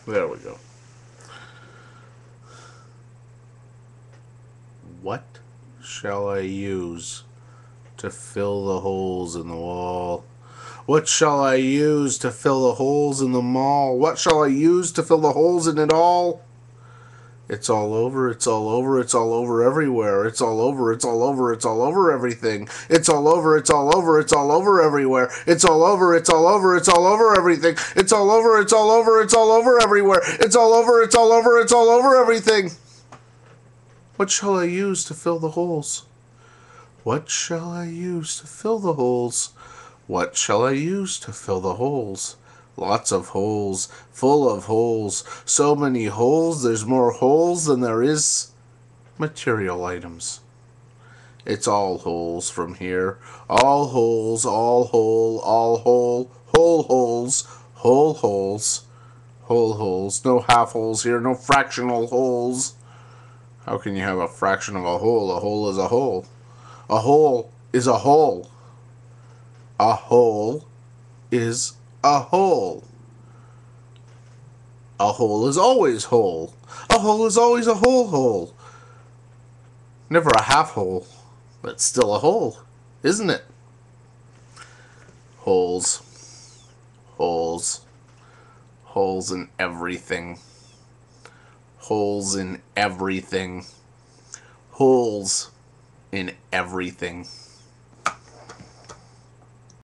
There we go. What shall I use to fill the holes in the wall? What shall I use to fill the holes in the mall? What shall I use to fill the holes in it all? It's all over, it's all over, it's all over everywhere. It's all over, it's all over, it's all over everything. It's all over, it's all over, it's all over everywhere. It's all over, it's all over, it's all over everything. It's all over, it's all over, it's all over everywhere. It's all over, it's all over, it's all over everything. What shall I use to fill the holes? What shall I use to fill the holes? What shall I use to fill the holes? Lots of holes, full of holes. So many holes, there's more holes than there is material items. It's all holes from here. All holes, all hole, all hole, whole holes, whole holes, whole holes. No half holes here, no fractional holes. How can you have a fraction of a hole? A hole is a hole. A hole is a hole. A hole is a hole. A hole is always whole. A hole is always a whole hole. Never a half hole, but still a hole, isn't it? Holes. Holes. Holes in everything. Holes in everything. Holes in everything.